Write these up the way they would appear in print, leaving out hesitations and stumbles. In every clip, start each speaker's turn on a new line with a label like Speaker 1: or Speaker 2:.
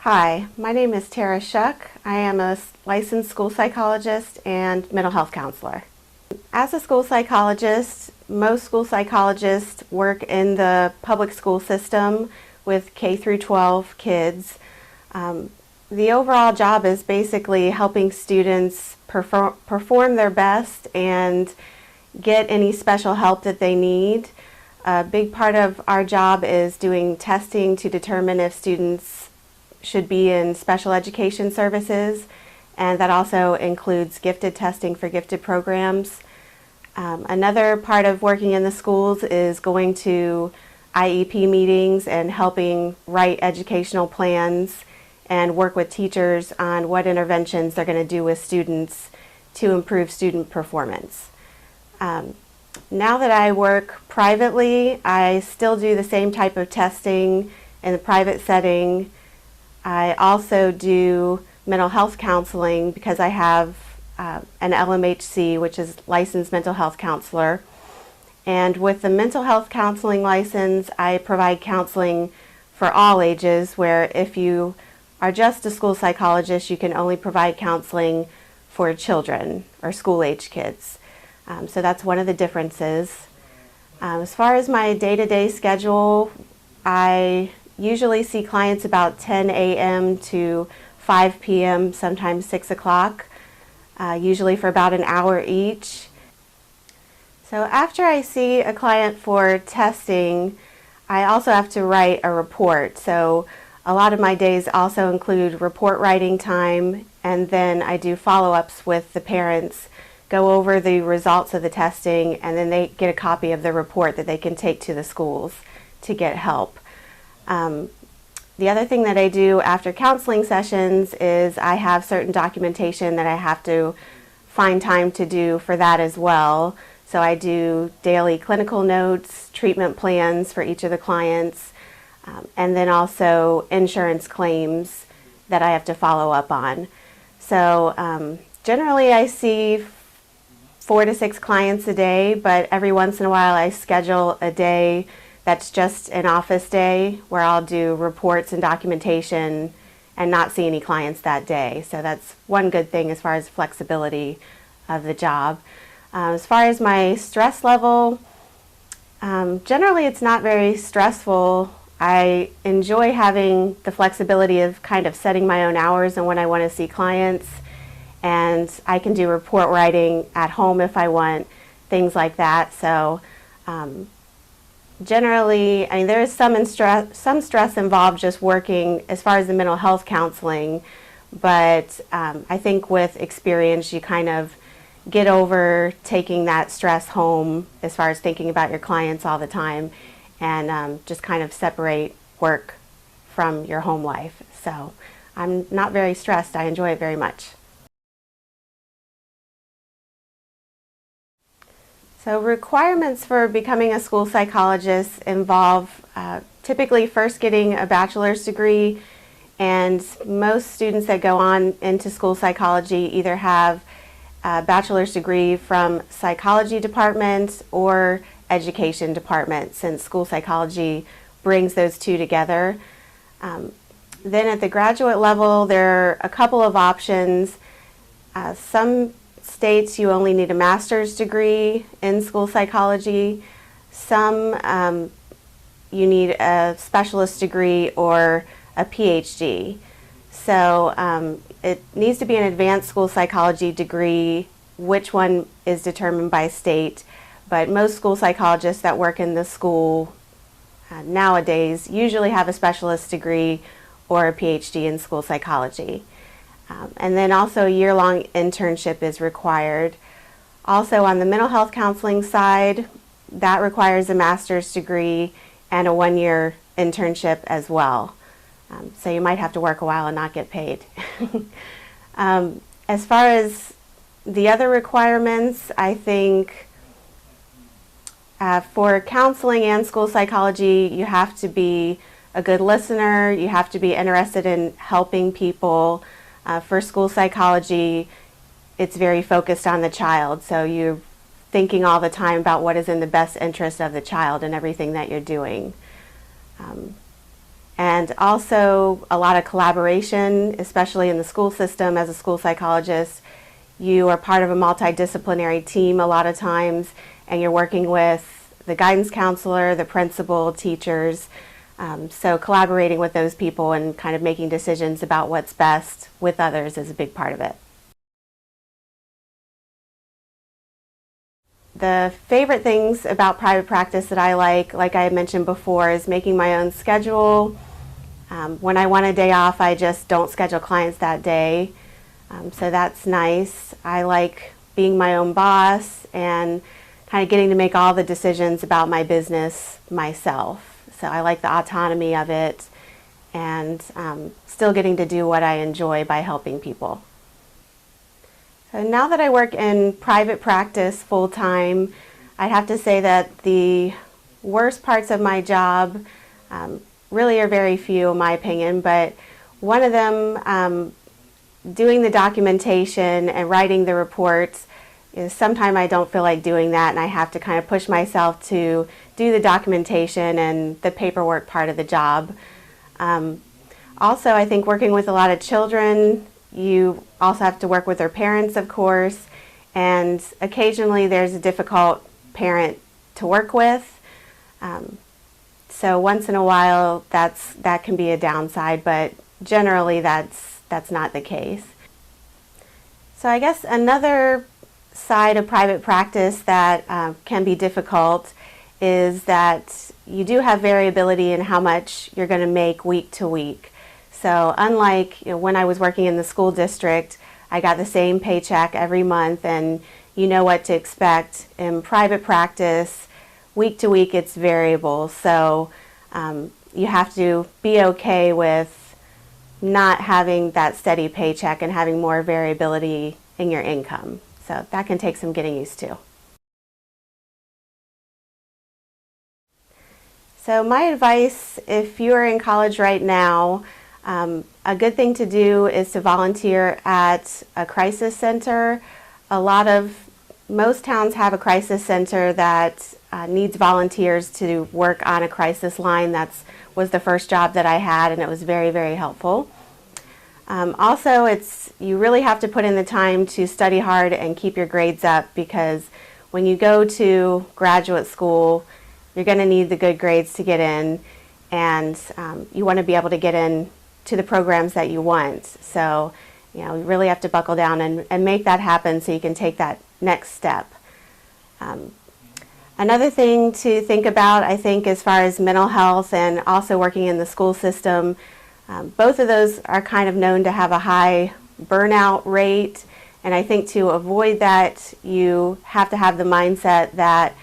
Speaker 1: Hi, my name is Tara Shuck. I am a licensed school psychologist and mental health counselor. As a school psychologist, most school psychologists work in the public school system with K through 12 kids. The overall job is basically helping students perform their best and get any special help that they need. A big part of our job is doing testing to determine if students should be in special education services, and that also includes gifted testing for gifted programs. Another part of working in the schools is going to IEP meetings and helping write educational plans and work with teachers on what interventions they're going to do with students to improve student performance. Now that I work privately, I still do the same type of testing in the private setting. I also do mental health counseling because I have an LMHC, which is licensed mental health counselor. And with the mental health counseling license, I provide counseling for all ages, where if you are just a school psychologist, you can only provide counseling for children or school-age kids. So that's one of the differences. As far as my day-to-day schedule, I usually see clients about 10 a.m. to 5 p.m., sometimes 6 o'clock, usually for about an hour each. So after I see a client for testing, I also have to write a report. So a lot of my days also include report writing time, and then I do follow-ups with the parents, go over the results of the testing, and then they get a copy of the report that they can take to the schools to get help. The other thing that I do after counseling sessions is I have certain documentation that I have to find time to do for that as well. So I do daily clinical notes, treatment plans for each of the clients, and then also insurance claims that I have to follow up on. So generally I see 4 to 6 clients a day, but every once in a while I schedule a day that's just an office day where I'll do reports and documentation and not see any clients that day. So that's one good thing as far as flexibility of the job. As far as my stress level, generally it's not very stressful. I enjoy having the flexibility of kind of setting my own hours and when I want to see clients, and I can do report writing at home if I want, things like that. So generally, I mean, there is some stress involved just working as far as the mental health counseling, but I think with experience you kind of get over taking that stress home as far as thinking about your clients all the time, and just kind of separate work from your home life. So I'm not very stressed. I enjoy it very much. So requirements for becoming a school psychologist involve typically first getting a bachelor's degree, and most students that go on into school psychology either have a bachelor's degree from psychology department or education department, since school psychology brings those two together. Then at the graduate level, there are a couple of options. Some states you only need a master's degree in school psychology. Some you need a specialist degree or a PhD. So it needs to be an advanced school psychology degree. Which one is determined by state, but most school psychologists that work in the school nowadays usually have a specialist degree or a PhD in school psychology. And then also a year-long internship is required. Also on the mental health counseling side, that requires a master's degree and a 1-year internship as well. So you might have to work a while and not get paid. As far as the other requirements, I think for counseling and school psychology, you have to be a good listener, you have to be interested in helping people. For school psychology, it's very focused on the child, so you're thinking all the time about what is in the best interest of the child in everything that you're doing. and also a lot of collaboration, especially in the school system. As a school psychologist, you are part of a multidisciplinary team a lot of times, and you're working with the guidance counselor, the principal, teachers. So collaborating with those people and kind of making decisions about what's best with others is a big part of it. The favorite things about private practice that I like I had mentioned before, is making my own schedule. When I want a day off, I just don't schedule clients that day. So that's nice. I like being my own boss and kind of getting to make all the decisions about my business myself. So I like the autonomy of it, and still getting to do what I enjoy by helping people. So now that I work in private practice full-time, I'd have to say that the worst parts of my job really are very few in my opinion, but one of them, doing the documentation and writing the reports, is sometimes I don't feel like doing that, and I have to kind of push myself to do the documentation and the paperwork part of the job. Also, I think working with a lot of children, you also have to work with their parents, of course, and occasionally there's a difficult parent to work with. So once in a while that can be a downside, but generally that's not the case. So I guess another side of private practice that can be difficult is that you do have variability in how much you're going to make week to week. So unlike when I was working in the school district, I got the same paycheck every month and you know what to expect. In private practice, week to week it's variable. So you have to be okay with not having that steady paycheck and having more variability in your income. So that can take some getting used to. So my advice, if you are in college right now, a good thing to do is to volunteer at a crisis center. Most towns have a crisis center that needs volunteers to work on a crisis line. That was the first job that I had, and it was very, very helpful. Also, you really have to put in the time to study hard and keep your grades up, because when you go to graduate school, you're going to need the good grades to get in, and you want to be able to get in to the programs that you want. So, you really have to buckle down and make that happen so you can take that next step. Another thing to think about, I think, as far as mental health and also working in the school system, both of those are kind of known to have a high burnout rate, and I think to avoid that, you have to have the mindset that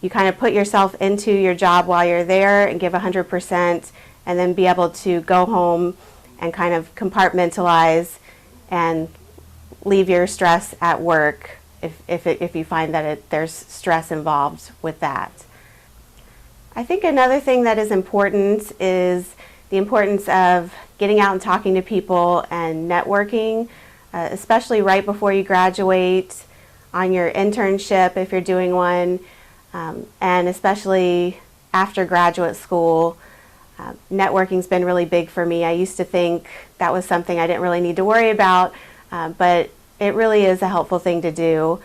Speaker 1: you kind of put yourself into your job while you're there and give 100%, and then be able to go home and kind of compartmentalize and leave your stress at work if you find that there's stress involved with that. I think another thing that is important is the importance of getting out and talking to people and networking, especially right before you graduate, on your internship if you're doing one, and especially after graduate school. Networking's been really big for me. I used to think that was something I didn't really need to worry about, but it really is a helpful thing to do.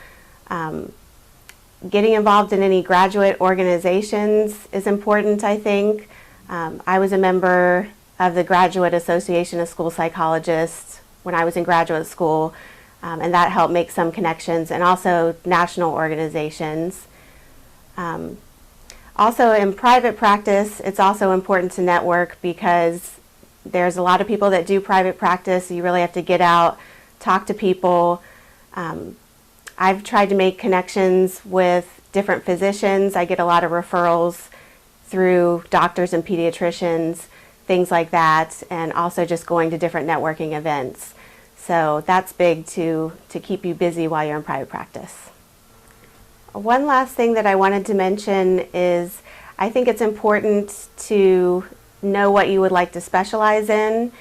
Speaker 1: Getting involved in any graduate organizations is important, I think. I was a member of the Graduate Association of School Psychologists when I was in graduate school, and that helped make some connections, and also national organizations. Also in private practice, it's also important to network, because there's a lot of people that do private practice. You really have to get out, talk to people. I've tried to make connections with different physicians. I get a lot of referrals through doctors and pediatricians, things like that, and also just going to different networking events. So that's big to keep you busy while you're in private practice. One last thing that I wanted to mention is I think it's important to know what you would like to specialize in,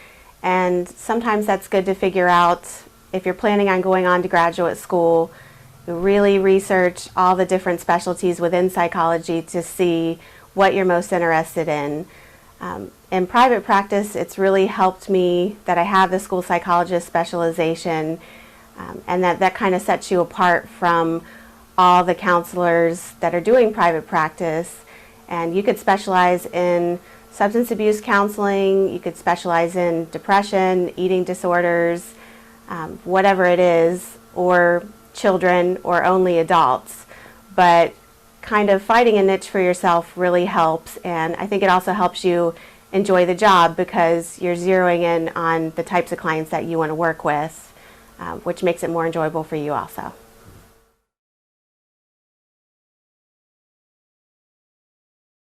Speaker 1: and sometimes that's good to figure out if you're planning on going on to graduate school. Really research all the different specialties within psychology to see what you're most interested in. In private practice, it's really helped me that I have the school psychologist specialization, and that kind of sets you apart from all the counselors that are doing private practice. And you could specialize in substance abuse counseling, you could specialize in depression, eating disorders, whatever it is, or children, or only adults. But kind of finding a niche for yourself really helps, and I think it also helps you enjoy the job because you're zeroing in on the types of clients that you want to work with, which makes it more enjoyable for you also.